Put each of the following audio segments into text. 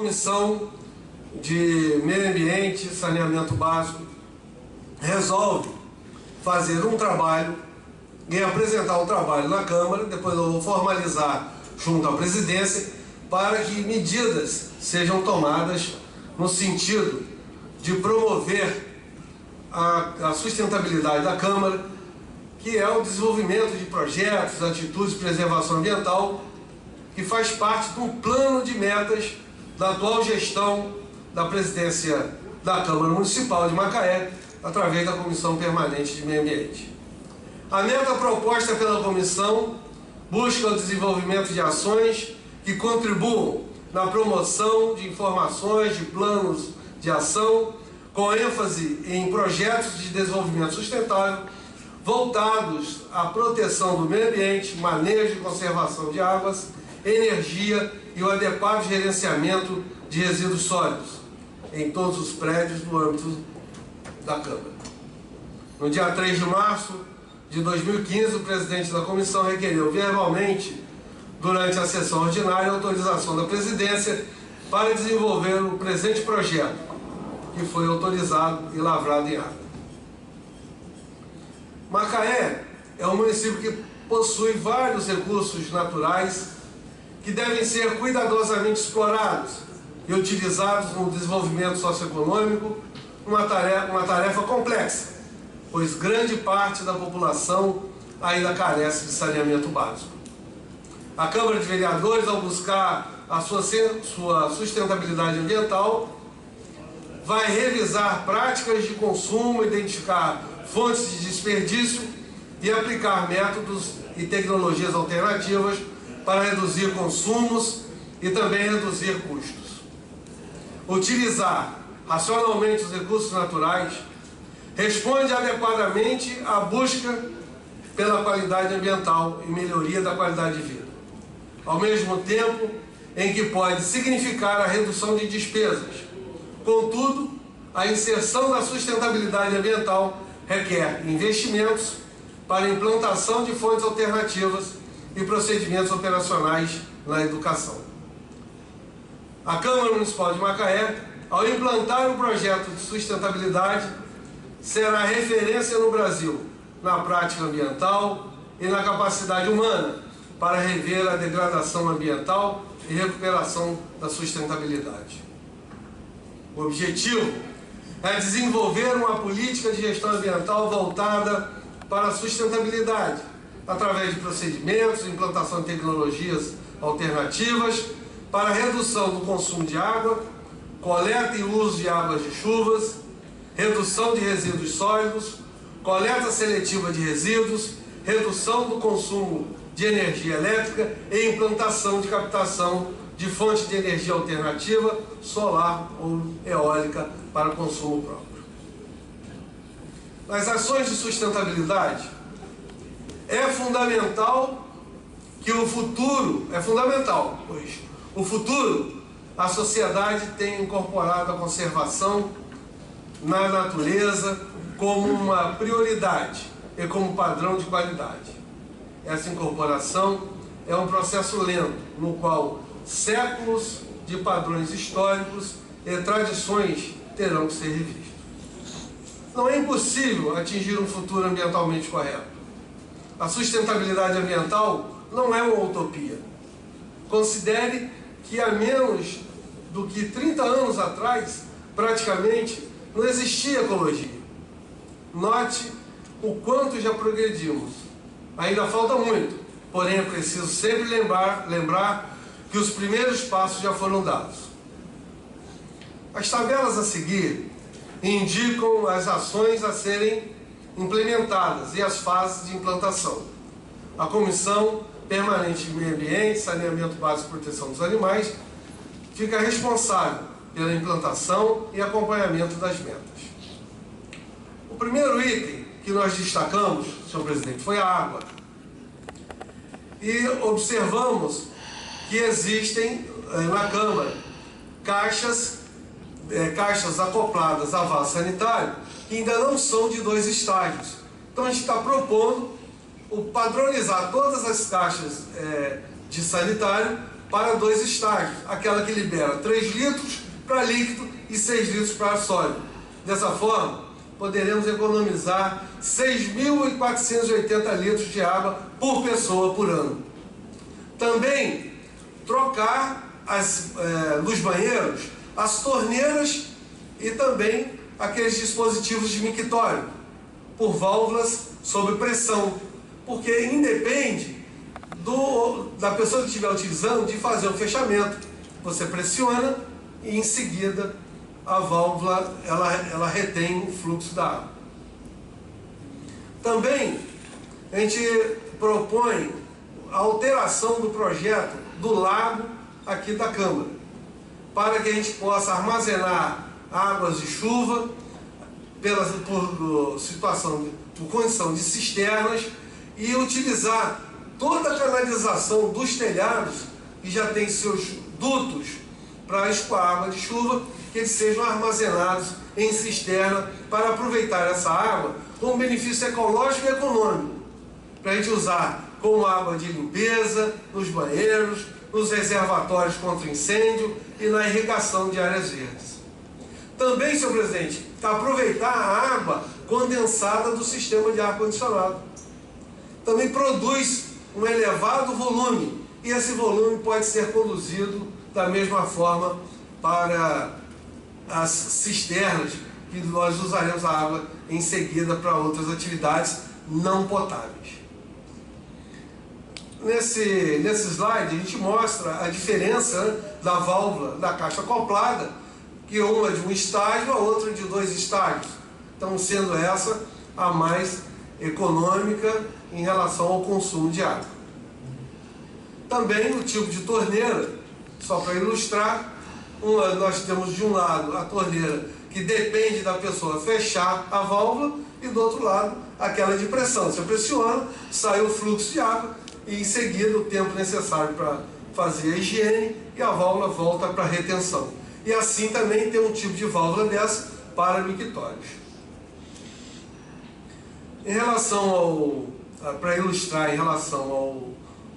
Comissão de Meio Ambiente e Saneamento Básico resolve fazer um trabalho e apresentar o trabalho na Câmara. Depois eu vou formalizar junto à presidência para que medidas sejam tomadas no sentido de promover a sustentabilidade da Câmara, que é o desenvolvimento de projetos, atitudes de preservação ambiental, que faz parte de um plano de metas da atual gestão da presidência da Câmara Municipal de Macaé, através da Comissão Permanente de Meio Ambiente. A meta proposta pela comissão busca o desenvolvimento de ações que contribuam na promoção de informações, de planos de ação, com ênfase em projetos de desenvolvimento sustentável, voltados à proteção do meio ambiente, manejo e conservação de águas, energia e o adequado gerenciamento de resíduos sólidos em todos os prédios do âmbito da Câmara. No dia 3 de março de 2015, o presidente da comissão requeriu verbalmente, durante a sessão ordinária, a autorização da presidência para desenvolver o presente projeto, que foi autorizado e lavrado em ata. Macaé é um município que possui vários recursos naturais que devem ser cuidadosamente explorados e utilizados no desenvolvimento socioeconômico, uma tarefa complexa, pois grande parte da população ainda carece de saneamento básico. A Câmara de Vereadores, ao buscar a sua sustentabilidade ambiental, vai revisar práticas de consumo, identificar fontes de desperdício e aplicar métodos e tecnologias alternativas para reduzir consumos e também reduzir custos. Utilizar racionalmente os recursos naturais responde adequadamente à busca pela qualidade ambiental e melhoria da qualidade de vida, ao mesmo tempo em que pode significar a redução de despesas. Contudo, a inserção da sustentabilidade ambiental requer investimentos para a implantação de fontes alternativas e procedimentos operacionais na educação. A Câmara Municipal de Macaé, ao implantar o projeto de sustentabilidade, será referência no Brasil na prática ambiental e na capacidade humana para rever a degradação ambiental e recuperação da sustentabilidade. O objetivo é desenvolver uma política de gestão ambiental voltada para a sustentabilidade, através de procedimentos, implantação de tecnologias alternativas para a redução do consumo de água, coleta e uso de águas de chuvas, redução de resíduos sólidos, coleta seletiva de resíduos, redução do consumo de energia elétrica e implantação de captação de fonte de energia alternativa, solar ou eólica, para consumo próprio. Nas ações de sustentabilidade, é fundamental que o futuro, pois o futuro, a sociedade tem incorporado a conservação na natureza como uma prioridade e como padrão de qualidade. Essa incorporação é um processo lento, no qual séculos de padrões históricos e tradições terão que ser revistos. Não é impossível atingir um futuro ambientalmente correto. A sustentabilidade ambiental não é uma utopia. Considere que há menos do que 30 anos atrás, praticamente, não existia ecologia. Note o quanto já progredimos. Ainda falta muito, porém é preciso sempre lembrar que os primeiros passos já foram dados. As tabelas a seguir indicam as ações a serem implementadas e as fases de implantação. A Comissão Permanente de Meio Ambiente, Saneamento Básico e Proteção dos Animais fica responsável pela implantação e acompanhamento das metas. O primeiro item que nós destacamos, senhor presidente, foi a água. E observamos que existem na Câmara caixas acopladas a vaso sanitário que ainda não são de 2 estágios. Então a gente está propondo padronizar todas as caixas de sanitário para 2 estágios, aquela que libera 3 litros para líquido e 6 litros para sólido. Dessa forma, poderemos economizar 6.480 litros de água por pessoa por ano. Também trocar nos banheiros as torneiras e também aqueles dispositivos de mictório por válvulas sob pressão, porque independe da pessoa que estiver utilizando de fazer o fechamento. Você pressiona e em seguida a válvula ela retém o fluxo da água. Também a gente propõe a alteração do projeto do lago aqui da Câmara, para que a gente possa armazenar águas de chuva por condição de cisternas e utilizar toda a canalização dos telhados que já tem seus dutos para escoar água de chuva, que eles sejam armazenados em cisterna para aproveitar essa água com benefício ecológico e econômico, para a gente usar como água de limpeza, nos banheiros, nos reservatórios contra incêndio e na irrigação de áreas verdes. Também, senhor presidente, aproveitar a água condensada do sistema de ar-condicionado. Também produz um elevado volume, e esse volume pode ser conduzido da mesma forma para as cisternas, que nós usaremos a água em seguida para outras atividades não potáveis. Nesse slide a gente mostra a diferença da válvula da caixa acoplada, que uma de um estágio, a outra de 2 estágios. Então, sendo essa a mais econômica em relação ao consumo de água. Também o tipo de torneira, só para ilustrar, nós temos de um lado a torneira que depende da pessoa fechar a válvula e do outro lado aquela de pressão. Você pressiona, sai o fluxo de água e em seguida o tempo necessário para fazer a higiene e a válvula volta para a retenção. E assim também tem um tipo de válvula dessa para mictórios. Em relação para ilustrar em relação ao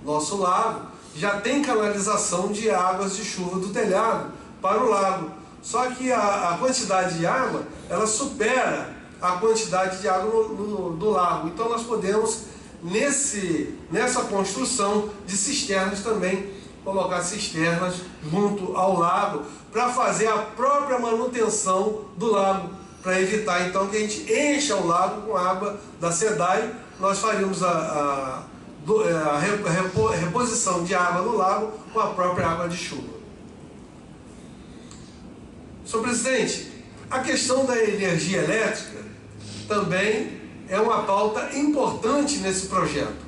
nosso lago, já tem canalização de águas de chuva do telhado para o lago. Só que a quantidade de água, ela supera a quantidade de água do lago. Então nós podemos, nessa construção de cisternas também, colocar cisternas junto ao lago para fazer a própria manutenção do lago, para evitar então que a gente encha o lago com água da SEDAI. Nós faríamos a reposição de água no lago com a própria água de chuva. Senhor presidente, a questão da energia elétrica também é uma pauta importante nesse projeto.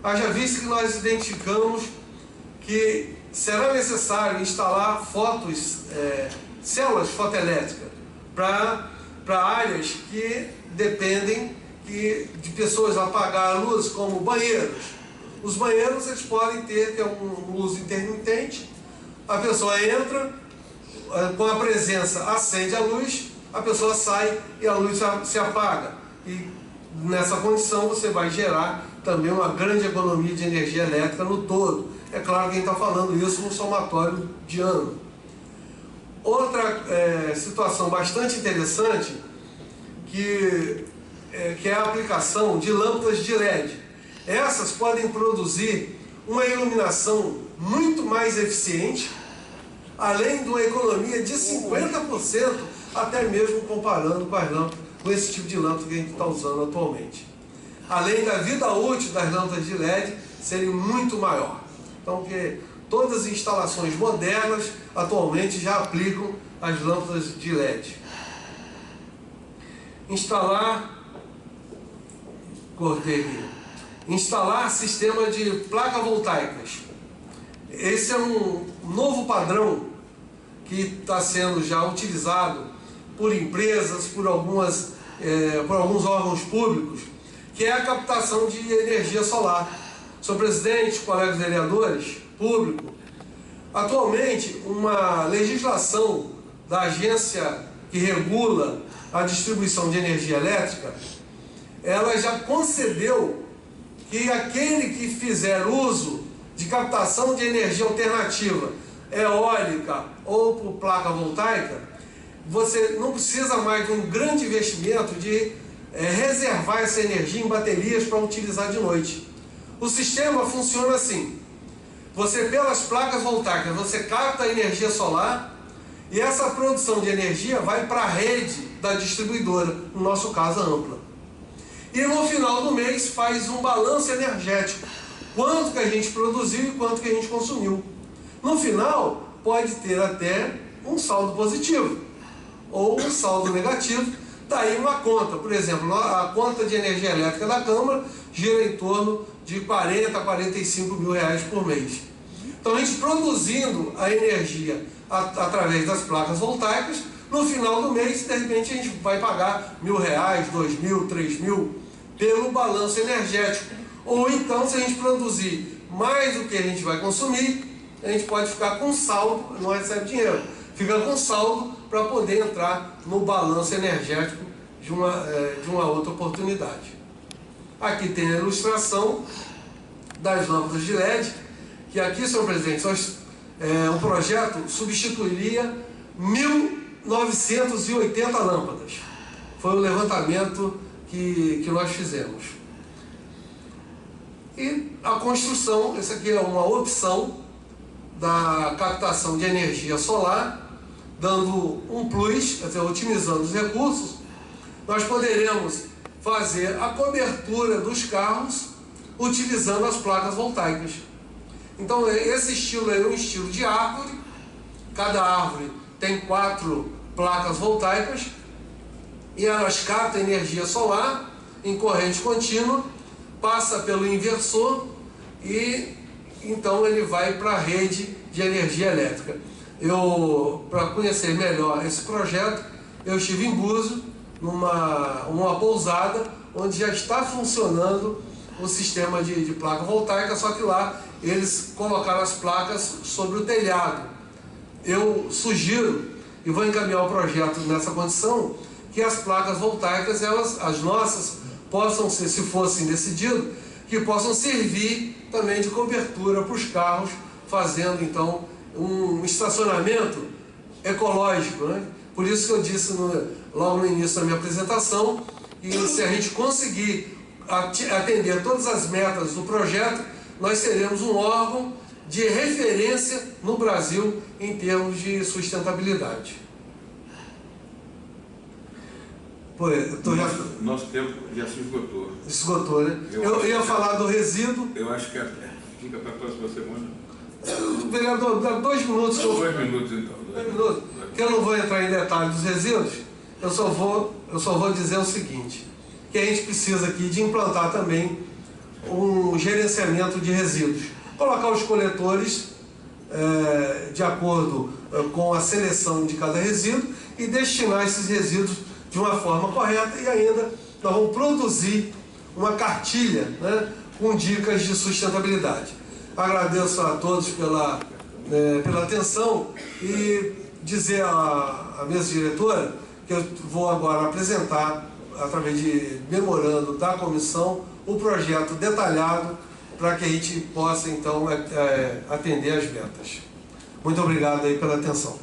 Haja visto que nós identificamos que será necessário instalar células fotoelétricas para áreas que dependem de pessoas apagar a luz, como banheiros. Os banheiros eles podem ter um uso intermitente, a pessoa entra, com a presença acende a luz, a pessoa sai e a luz se apaga. E nessa condição você vai gerar também uma grande economia de energia elétrica no todo. É claro que a gente está falando isso no somatório de ano. Outra situação bastante interessante que é a aplicação de lâmpadas de LED. Essas podem produzir uma iluminação muito mais eficiente, além de uma economia de 50%, até mesmo comparando com esse tipo de lâmpada que a gente está usando atualmente. Além da vida útil das lâmpadas de LED serem muito maior. Então, que todas as instalações modernas atualmente já aplicam as lâmpadas de LED. Instalar sistema de placas voltaicas. Esse é um novo padrão que está sendo já utilizado por empresas, por alguns órgãos públicos, que é a captação de energia solar. Senhor presidente, colegas vereadores, público, atualmente uma legislação da agência que regula a distribuição de energia elétrica, ela já concedeu que aquele que fizer uso de captação de energia alternativa, eólica ou por placa voltaica, você não precisa mais de um grande investimento de reservar essa energia em baterias para utilizar de noite. O sistema funciona assim: você, pelas placas voltaicas, você capta a energia solar e essa produção de energia vai para a rede da distribuidora, no nosso caso a Ampla. E no final do mês faz um balanço energético, quanto que a gente produziu e quanto que a gente consumiu. No final, pode ter até um saldo positivo ou um saldo negativo, daí uma conta. Por exemplo, a conta de energia elétrica da Câmara gira em torno de 40 a 45 mil reais por mês. Então a gente produzindo a energia através das placas voltaicas, no final do mês, de repente, a gente vai pagar R$1.000, R$2.000, R$3.000 pelo balanço energético. Ou então, se a gente produzir mais do que a gente vai consumir, a gente pode ficar com saldo, não recebe dinheiro, fica com saldo para poder entrar no balanço energético de uma outra oportunidade. Aqui tem a ilustração das lâmpadas de LED, que aqui, senhor presidente, o projeto substituiria 1.980 lâmpadas. Foi o levantamento que nós fizemos. E a construção, essa aqui é uma opção da captação de energia solar, dando um plus, quer dizer, otimizando os recursos. Nós poderemos fazer a cobertura dos carros utilizando as placas voltaicas. Então esse estilo é um estilo de árvore, cada árvore tem 4 placas voltaicas e elas captam energia solar em corrente contínua, passa pelo inversor e então ele vai para a rede de energia elétrica. Para conhecer melhor esse projeto, eu estive em Búzios, numa pousada, onde já está funcionando o sistema de placa voltaica, só que lá eles colocaram as placas sobre o telhado. Eu sugiro, e vou encaminhar o projeto nessa condição, que as placas voltaicas, as nossas, possam ser, se fossem decidido, que possam servir também de cobertura para os carros, fazendo então um estacionamento ecológico, né? Por isso que eu disse logo no início da minha apresentação, que se a gente conseguir atender todas as metas do projeto, nós seremos um órgão de referência no Brasil em termos de sustentabilidade. Pô, Nosso tempo já se esgotou. Esgotou, né? Eu ia falar do resíduo. Eu acho que fica para a próxima semana. Vereador, dá 2 minutos. 2 minutos então. 2 minutos. Que eu não vou entrar em detalhes dos resíduos, eu só vou dizer o seguinte, que a gente precisa aqui de implantar também um gerenciamento de resíduos. Colocar os coletores de acordo com a seleção de cada resíduo e destinar esses resíduos de uma forma correta, e ainda nós vamos produzir uma cartilha, né, com dicas de sustentabilidade. Agradeço a todos pela atenção e dizer à mesa diretora que eu vou agora apresentar, através de memorando da comissão, o projeto detalhado para que a gente possa então atender as metas. Muito obrigado aí pela atenção.